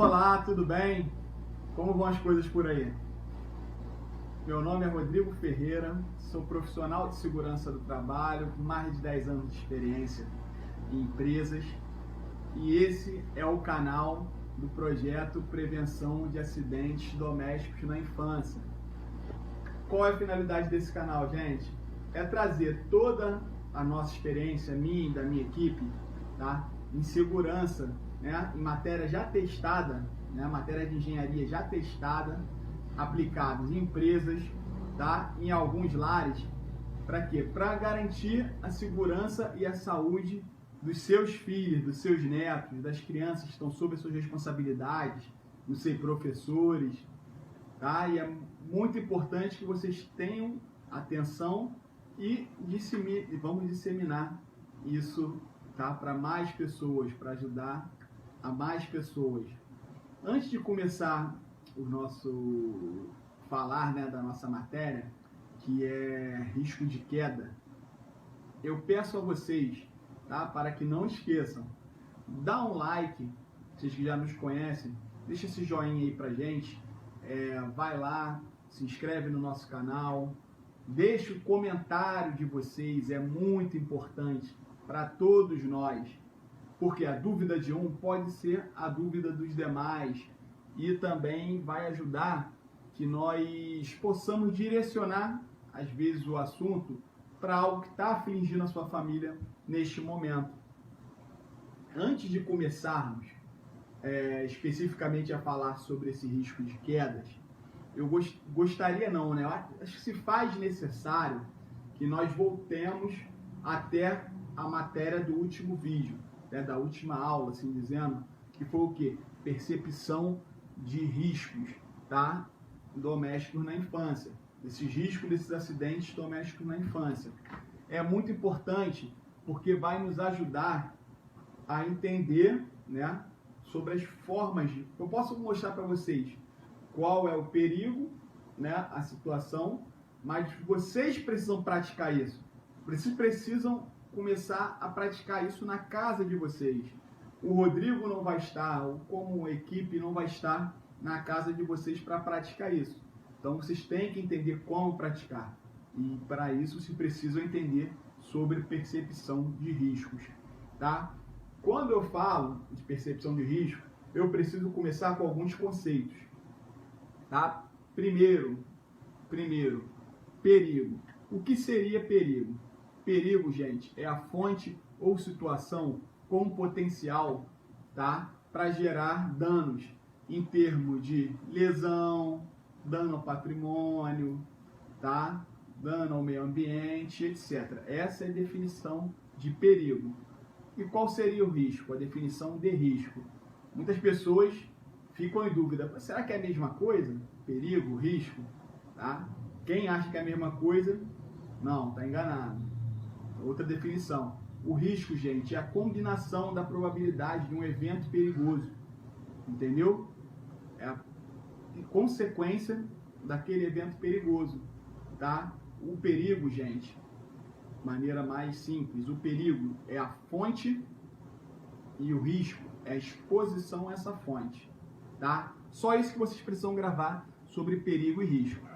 Olá, tudo bem? Como vão as coisas por aí? Meu nome é Rodrigo Ferreira, sou profissional de segurança do trabalho com mais de 10 anos de experiência em empresas e esse é o canal do projeto Prevenção de Acidentes Domésticos na Infância. Qual é a finalidade desse canal, gente? É trazer toda a nossa experiência, minha e da minha equipe, tá? Em segurança, né? Em matéria já testada, né? Matéria de engenharia já testada, aplicados em empresas, tá? Em alguns lares. Para quê? Para garantir a segurança e a saúde dos seus filhos, dos seus netos, das crianças que estão sob as suas responsabilidades, dos seus professores, tá? E é muito importante que vocês tenham atenção e vamos disseminar isso, tá? Para mais pessoas, para ajudar a mais pessoas. Antes de começar o nosso falar, né, da nossa matéria, que é risco de queda, eu peço a vocês, tá, para que não esqueçam, dá um like, vocês que já nos conhecem, deixa esse joinha aí pra gente, vai lá, se inscreve no nosso canal, deixa o comentário de vocês, é muito importante para todos nós, porque a dúvida de um pode ser a dúvida dos demais e também vai ajudar que nós possamos direcionar, às vezes, o assunto para algo que está afligindo a sua família neste momento. Antes de começarmos especificamente a falar sobre esse risco de quedas, eu gostaria não, né? Acho que se faz necessário que nós voltemos até a matéria do último vídeo, né? Da última aula, assim dizendo, que foi o quê? Percepção de riscos, tá? Domésticos na infância. Esses riscos desses acidentes domésticos na infância. É muito importante porque vai nos ajudar a entender, né, sobre as formas de... Eu posso mostrar para vocês qual é o perigo, né, a situação, mas vocês precisam praticar isso. Vocês precisam começar a praticar isso na casa de vocês. O Rodrigo não vai estar, ou como equipe não vai estar na casa de vocês para praticar isso. Então vocês têm que entender como praticar. E para isso vocês precisam entender sobre percepção de riscos, tá? Quando eu falo de percepção de risco, eu preciso começar com alguns conceitos, tá? Primeiro, perigo. O que seria perigo? Perigo, gente, é a fonte ou situação com potencial, tá, para gerar danos em termos de lesão, dano ao patrimônio, tá, dano ao meio ambiente, etc. Essa é a definição de perigo. E qual seria o risco? A definição de risco. Muitas pessoas ficam em dúvida, será que é a mesma coisa? Perigo, risco, tá? Quem acha que é a mesma coisa, não, está enganado. Outra definição. O risco, gente, é a combinação da probabilidade de um evento perigoso. Entendeu? É a consequência daquele evento perigoso, tá? O perigo, gente, de maneira mais simples, o perigo é a fonte e o risco é a exposição a essa fonte, tá? Só isso que vocês precisam gravar sobre perigo e risco.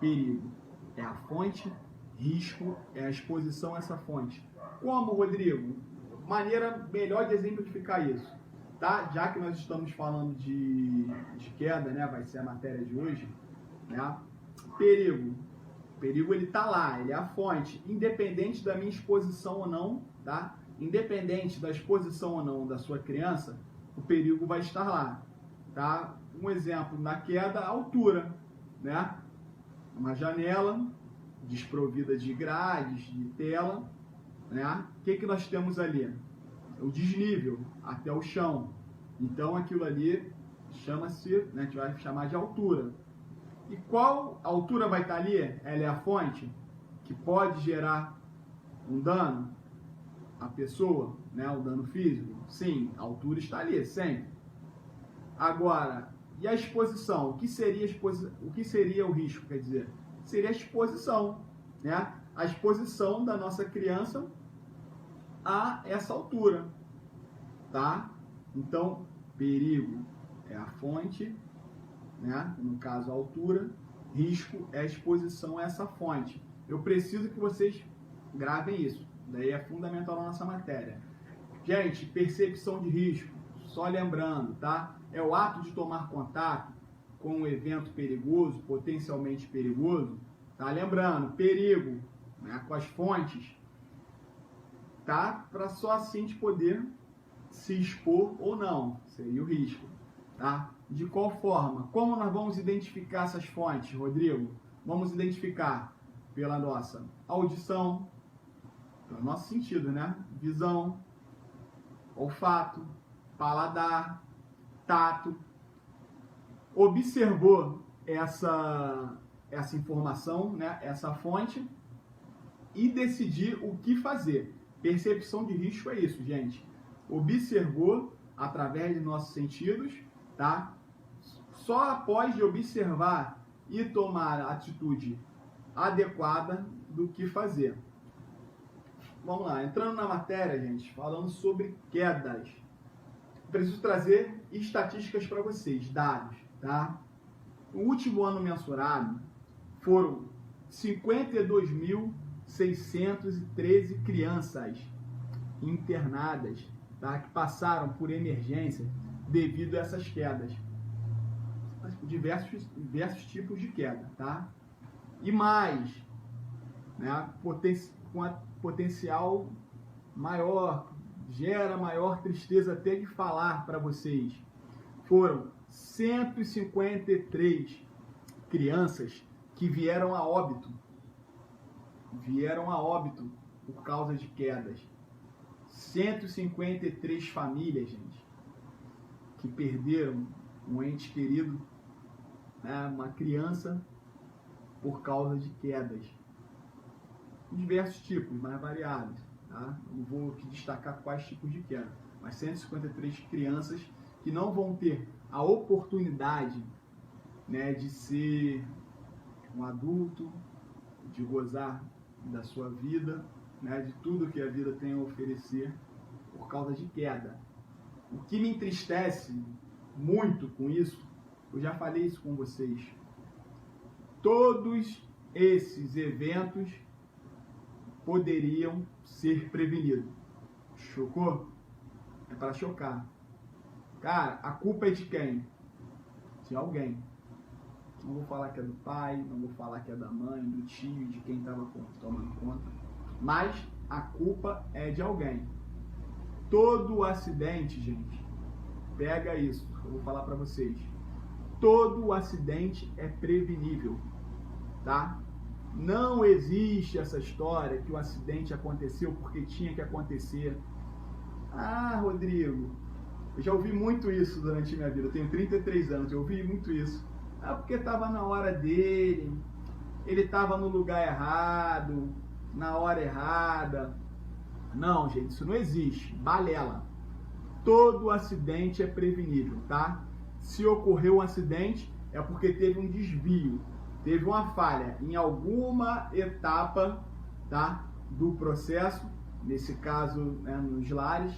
Perigo é a fonte, risco é a exposição a essa fonte. Como, Rodrigo? Maneira melhor de exemplificar isso, tá? Já que nós estamos falando de queda, né? Vai ser a matéria de hoje, né? Perigo. Perigo, ele tá lá, ele é a fonte, independente da minha exposição ou não, tá? Independente da exposição ou não da sua criança, o perigo vai estar lá, tá? Um exemplo, na queda, a altura, né? Uma janela desprovida de grades, de tela, né? O que nós temos ali? O desnível até o chão. Então aquilo ali chama-se, né, a gente vai chamar de altura. E qual altura vai estar ali? Ela é a fonte que pode gerar um dano à pessoa, né, um dano físico? Sim, a altura está ali, sempre. Agora, e a exposição? O que seria o risco, quer dizer? Seria a exposição, né? A exposição da nossa criança a essa altura, tá? Então, perigo é a fonte, né? No caso a altura, risco é a exposição a essa fonte. Eu preciso que vocês gravem isso, daí é fundamental na nossa matéria. Gente, percepção de risco, só lembrando, tá? É o ato de tomar contato com um evento perigoso, potencialmente perigoso, tá? Lembrando, perigo, né, com as fontes, tá? Para só assim a gente poder se expor ou não, seria o risco, tá? De qual forma? Como nós vamos identificar essas fontes, Rodrigo? Vamos identificar pela nossa audição, pelo nosso sentido, né? Visão, olfato, paladar, tato. Observou essa informação, né? Essa fonte e decidir o que fazer. Percepção de risco é isso, gente. Observou através de nossos sentidos, tá? Só após de observar e tomar a atitude adequada do que fazer. Vamos lá, entrando na matéria, gente, falando sobre quedas. Preciso trazer estatísticas para vocês, dados, tá? No último ano mensurado, foram 52.613 crianças internadas, tá? Que passaram por emergência devido a essas quedas. Diversos tipos de queda, tá? E mais, né? Com a potencial maior, gera maior tristeza até de falar para vocês. Foram 153 crianças que vieram a óbito por causa de quedas. 153 famílias, gente, que perderam um ente querido, né, uma criança, por causa de quedas. Diversos tipos, mais variados, tá? Não vou aqui destacar quais tipos de queda, mas 153 crianças que não vão ter a oportunidade, né, de ser um adulto, de gozar da sua vida, né, de tudo que a vida tem a oferecer por causa de queda. O que me entristece muito com isso, eu já falei isso com vocês, todos esses eventos poderiam ser prevenidos. Chocou? É para chocar. Cara, a culpa é de quem? De alguém. Não vou falar que é do pai, não vou falar que é da mãe, do tio, de quem estava tomando conta. Mas a culpa é de alguém. Todo acidente, gente, pega isso, eu vou falar para vocês. Todo acidente é prevenível, tá? Não existe essa história que o acidente aconteceu porque tinha que acontecer. Ah, Rodrigo, eu já ouvi muito isso durante a minha vida. Eu tenho 33 anos, eu ouvi muito isso. Ah, porque estava na hora dele, ele estava no lugar errado, na hora errada. Não, gente, isso não existe. Balela. Todo acidente é prevenível, tá? Se ocorreu um acidente, é porque teve um desvio, teve uma falha em alguma etapa, tá, do processo, nesse caso, né, nos lares,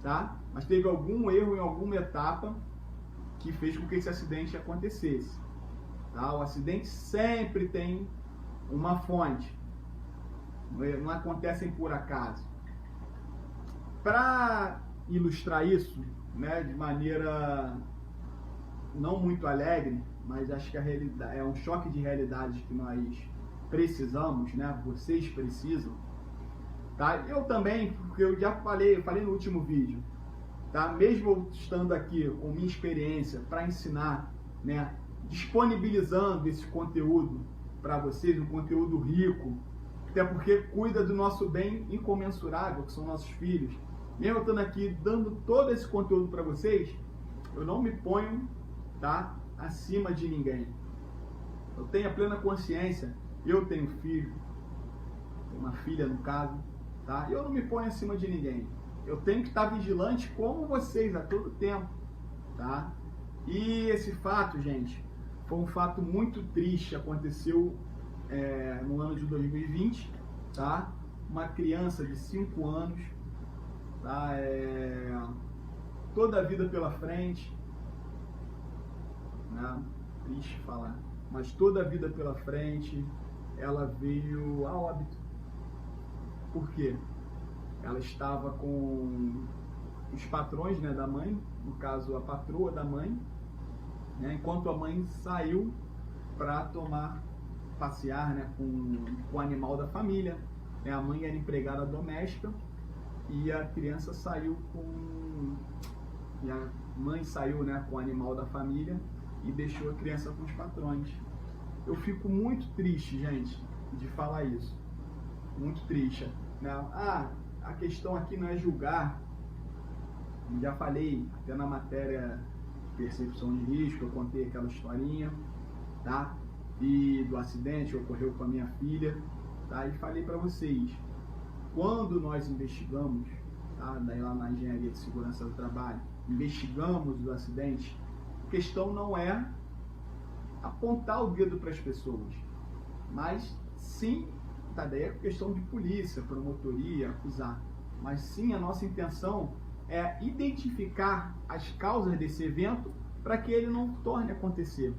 tá? Mas teve algum erro em alguma etapa que fez com que esse acidente acontecesse, tá? O acidente sempre tem uma fonte, não acontecem por acaso. Para ilustrar isso, né, de maneira não muito alegre, mas acho que a realidade é um choque de realidade que nós precisamos, né? Vocês precisam, tá? Eu também, porque eu já falei no último vídeo, tá? Mesmo eu estando aqui com minha experiência para ensinar, né? Disponibilizando esse conteúdo para vocês, um conteúdo rico, até porque cuida do nosso bem incomensurável, que são nossos filhos. Mesmo eu estando aqui dando todo esse conteúdo para vocês, eu não me ponho, tá, acima de ninguém. Eu tenho a plena consciência, eu tenho filho, tenho uma filha no caso, tá? Eu não me ponho acima de ninguém. Eu tenho que estar vigilante como vocês a todo tempo, tá? E esse fato, gente, foi um fato muito triste, aconteceu no ano de 2020, tá? Uma criança de 5 anos, tá? Toda a vida pela frente, né? Triste falar, mas toda a vida pela frente, ela veio a óbito. Por quê? Ela estava com os patrões, né, da mãe, no caso a patroa da mãe, né, enquanto a mãe saiu para passear, né, com o animal da família. Né, a mãe era empregada doméstica e a criança saiu e a mãe saiu, né, com o animal da família e deixou a criança com os patrões. Eu fico muito triste, gente, de falar isso. Muito triste. Né? A questão aqui não é julgar. Já falei até na matéria percepção de risco, eu contei aquela historinha, tá? E do acidente que ocorreu com a minha filha, tá? E falei para vocês, quando nós investigamos, tá? Daí lá na Engenharia de Segurança do Trabalho, investigamos o acidente, a questão não é apontar o dedo para as pessoas, mas sim, tá? Daí é questão de polícia, promotoria, acusar, mas sim a nossa intenção é identificar as causas desse evento para que ele não torne a acontecer,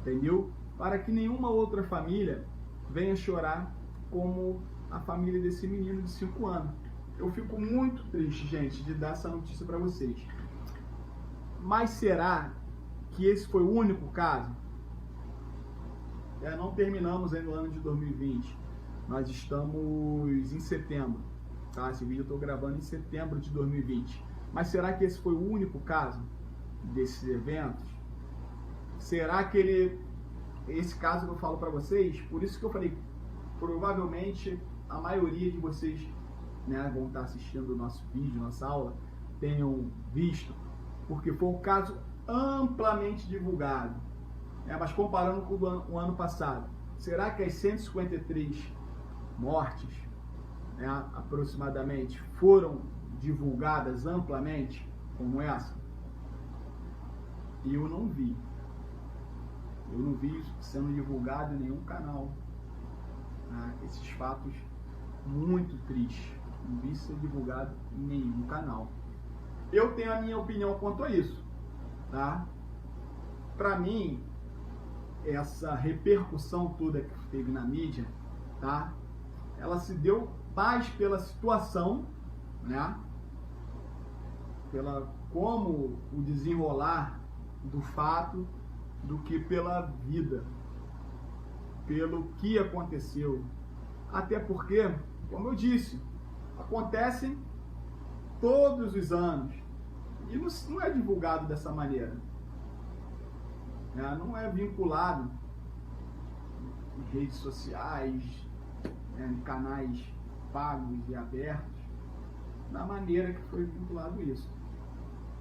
entendeu? Para que nenhuma outra família venha chorar como a família desse menino de 5 anos. Eu fico muito triste, gente, de dar essa notícia para vocês. Mas será que esse foi o único caso? Não terminamos ainda o ano de 2020. Nós estamos em setembro. Tá? Esse vídeo eu estou gravando em setembro de 2020. Mas será que esse foi o único caso desses eventos? Será que esse caso que eu falo para vocês, por isso que eu falei, provavelmente a maioria de vocês, né, vão estar assistindo o nosso vídeo, nossa aula, tenham visto, porque foi um caso amplamente divulgado. Mas comparando com o ano passado, será que as 153 mortes, né, aproximadamente, foram divulgadas amplamente como essa? E eu não vi. Eu não vi isso sendo divulgado em nenhum canal. Esses fatos muito tristes. Não vi ser divulgado em nenhum canal. Eu tenho a minha opinião quanto a isso. Tá? Para mim, essa repercussão toda que teve na mídia, tá? Ela se deu mais pela situação, né? Pela como o desenrolar do fato, do que pela vida, pelo que aconteceu. Até porque, como eu disse, acontecem todos os anos e não é divulgado dessa maneira, não é vinculado em redes sociais, em canais pagos e abertos, da maneira que foi vinculado isso,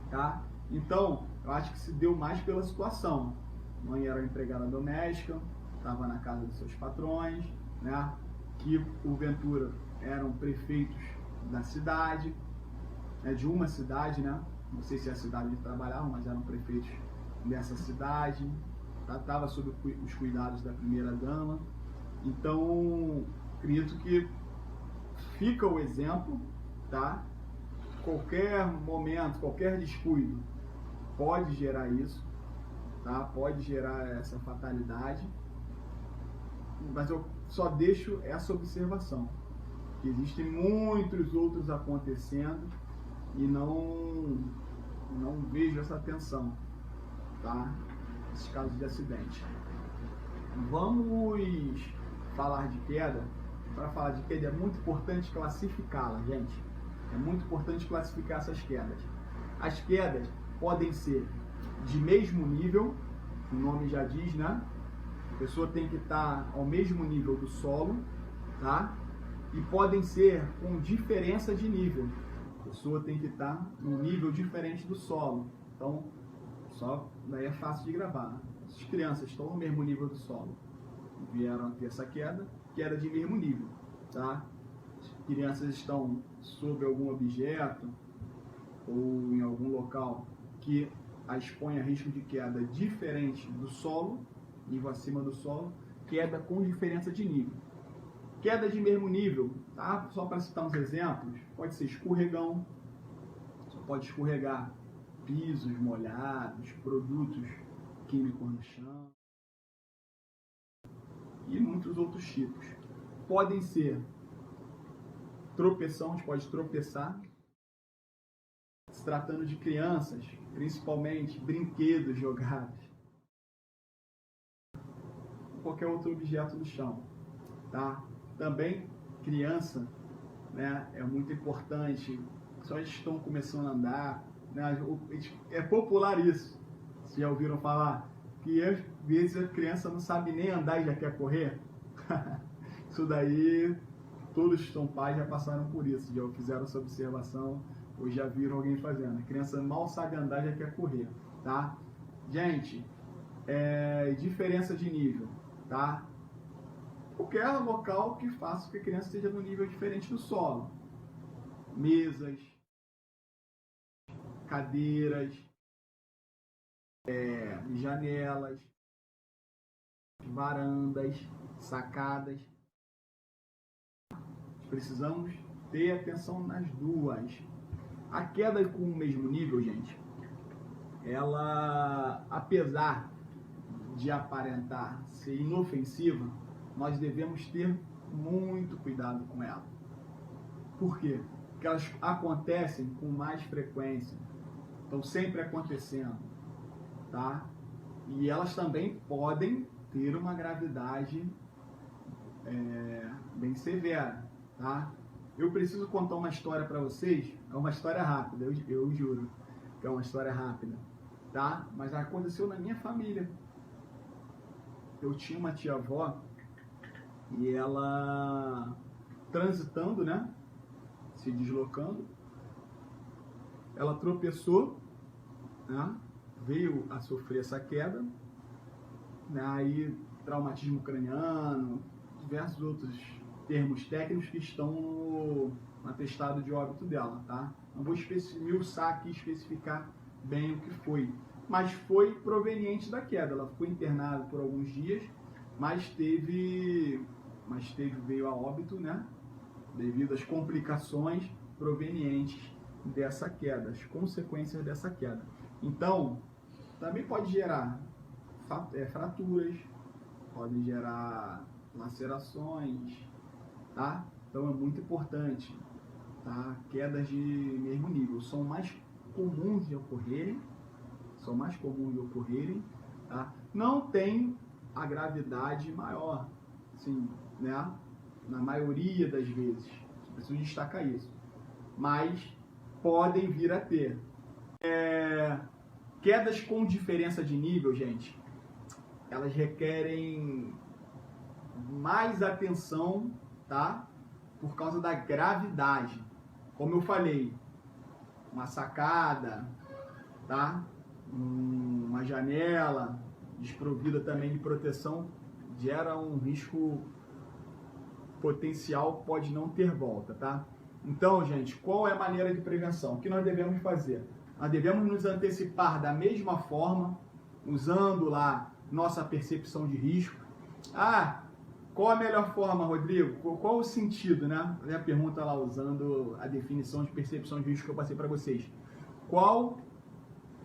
tá? Então, eu acho que se deu mais pela situação. A mãe era empregada doméstica, estava na casa dos seus patrões, né? Que porventura eram prefeitos da cidade, de uma cidade, né? Não sei se é a cidade onde trabalhavam, mas eram prefeitos dessa cidade, estava sob os cuidados da primeira-dama. Então, acredito que fica o exemplo, tá? Qualquer momento, qualquer descuido pode gerar isso, tá? Pode gerar essa fatalidade, mas eu só deixo essa observação, que existem muitos outros acontecendo e não vejo essa atenção, tá? Esses casos de acidente. Vamos falar de queda. Para falar de queda é muito importante classificá-la, gente. É muito importante classificar essas quedas. As quedas podem ser de mesmo nível, o nome já diz, né? A pessoa tem que estar ao mesmo nível do solo, tá? E podem ser com diferença de nível. A pessoa tem que estar num nível diferente do solo. Então, só daí é fácil de gravar. As crianças estão no mesmo nível do solo, vieram a ter essa queda de mesmo nível, tá? As crianças estão sobre algum objeto ou em algum local que a expõe a risco de queda diferente do solo, nível acima do solo, queda com diferença de nível. Queda de mesmo nível, tá? Só para citar uns exemplos, pode ser escorregão, só pode escorregar pisos molhados, produtos químicos no chão e muitos outros tipos. Podem ser tropeção, a gente pode tropeçar. Se tratando de crianças, principalmente brinquedos jogados, qualquer outro objeto no chão, tá? Também criança, né, é muito importante, só eles estão começando a andar, né, é popular isso, vocês já ouviram falar, que às vezes a criança não sabe nem andar e já quer correr? Isso daí, todos que são pais já passaram por isso, já fizeram essa observação, ou já viram alguém fazendo. A criança mal sabe andar e já quer correr, tá? Gente, diferença de nível, tá? Qualquer local que faça com que a criança esteja num nível diferente do solo. Mesas, cadeiras, janelas, varandas, sacadas. Precisamos ter atenção nas duas. A queda com o mesmo nível, gente, ela, apesar de aparentar ser inofensiva, nós devemos ter muito cuidado com ela. Por quê? Porque elas acontecem com mais frequência, estão sempre acontecendo, tá? E elas também podem ter uma gravidade bem severa, tá? Eu preciso contar uma história para vocês, é uma história rápida, eu juro que é uma história rápida, tá? Mas aconteceu na minha família. Eu tinha uma tia-avó e ela transitando, né? Se deslocando, ela tropeçou, né? Veio a sofrer essa queda, né? Aí traumatismo craniano, diversos outros termos técnicos que estão no atestado de óbito dela, tá? Não vou esmiuçar aqui, especificar bem o que foi, mas foi proveniente da queda. Ela ficou internada por alguns dias, mas veio a óbito, né? Devido às complicações provenientes dessa queda, as consequências dessa queda. Então, também pode gerar fraturas, pode gerar lacerações, tá? Então é muito importante, tá? Quedas de mesmo nível são mais comuns de ocorrerem, tá? Não tem a gravidade maior, assim, né? Na maioria das vezes, preciso destacar isso, mas podem vir a ter. Quedas com diferença de nível, gente, elas requerem mais atenção, tá? Por causa da gravidade. Como eu falei, uma sacada, tá? Uma janela desprovida também de proteção gera um risco potencial, pode não ter volta, tá? Então, gente, qual é a maneira de prevenção? O que nós devemos fazer? Nós devemos nos antecipar da mesma forma, usando lá nossa percepção de risco. Qual a melhor forma, Rodrigo? Qual o sentido, né? A pergunta lá, usando a definição de percepção de risco que eu passei para vocês. Qual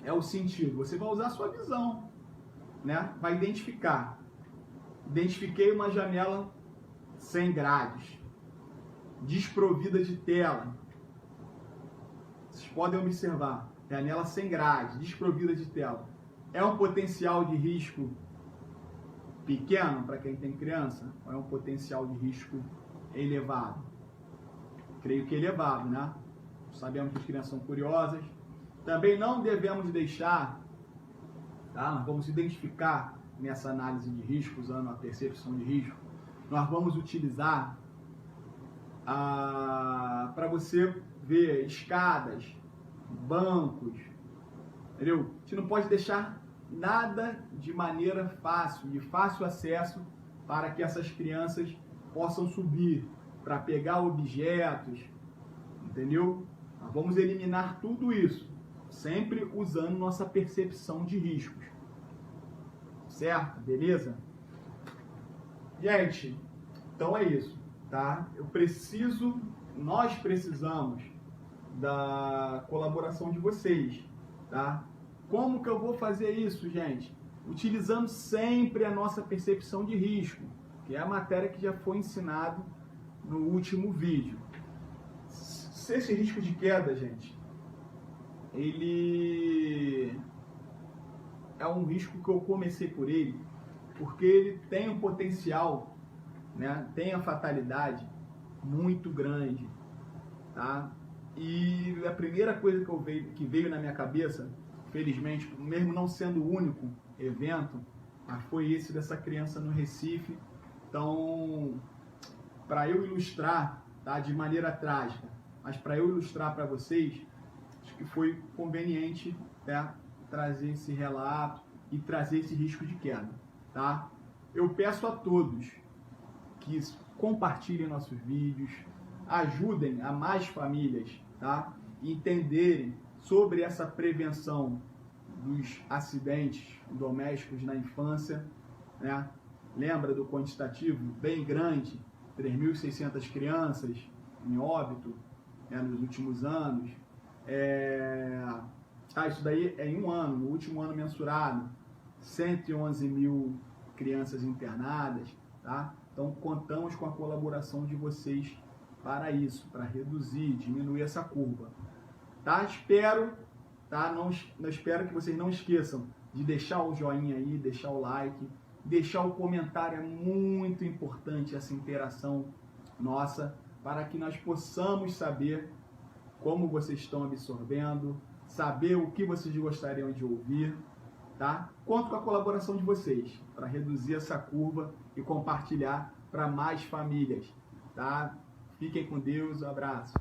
é o sentido? Você vai usar a sua visão, né? Vai identificar. Identifiquei uma janela sem grades, desprovida de tela. Vocês podem observar, janela sem grades, desprovida de tela. É um potencial de risco pequeno para quem tem criança? Ou é um potencial de risco elevado? Creio que elevado, né? Sabemos que as crianças são curiosas. Também não devemos deixar, tá? Nós vamos identificar nessa análise de risco, usando a percepção de risco, nós vamos utilizar para você ver escadas, bancos, entendeu? A gente não pode deixar nada de maneira fácil, de fácil acesso, para que essas crianças possam subir, para pegar objetos, entendeu? Nós vamos eliminar tudo isso, sempre usando nossa percepção de riscos, certo? Beleza? Gente, então é isso, tá? Nós precisamos da colaboração de vocês, tá? Como que eu vou fazer isso, gente? utilizando sempre a nossa percepção de risco, que é a matéria que já foi ensinado no último vídeo. Esse risco de queda, gente, ele é um risco que eu comecei por ele, porque ele tem um potencial, né, tem a fatalidade muito grande, tá? E a primeira coisa que veio na minha cabeça, felizmente, mesmo não sendo o único evento, foi esse dessa criança no Recife. Então, para eu ilustrar, tá, de maneira trágica, mas para eu ilustrar para vocês, acho que foi conveniente, né, trazer esse relato e trazer esse risco de queda, tá? Eu peço a todos que compartilhem nossos vídeos, ajudem a mais famílias, tá, entenderem sobre essa prevenção dos acidentes domésticos na infância, né? Lembra do quantitativo bem grande, 3.600 crianças em óbito, né, nos últimos anos. Isso daí é em um ano, no último ano mensurado, 111 mil crianças internadas, tá? Então contamos com a colaboração de vocês para isso, para reduzir, diminuir essa curva, tá? Espero que vocês não esqueçam de deixar o joinha aí, deixar o like, deixar o comentário, é muito importante essa interação nossa, para que nós possamos saber como vocês estão absorvendo, saber o que vocês gostariam de ouvir, tá? Conto com a colaboração de vocês para reduzir essa curva e compartilhar para mais famílias, tá? Fiquem com Deus, um abraço.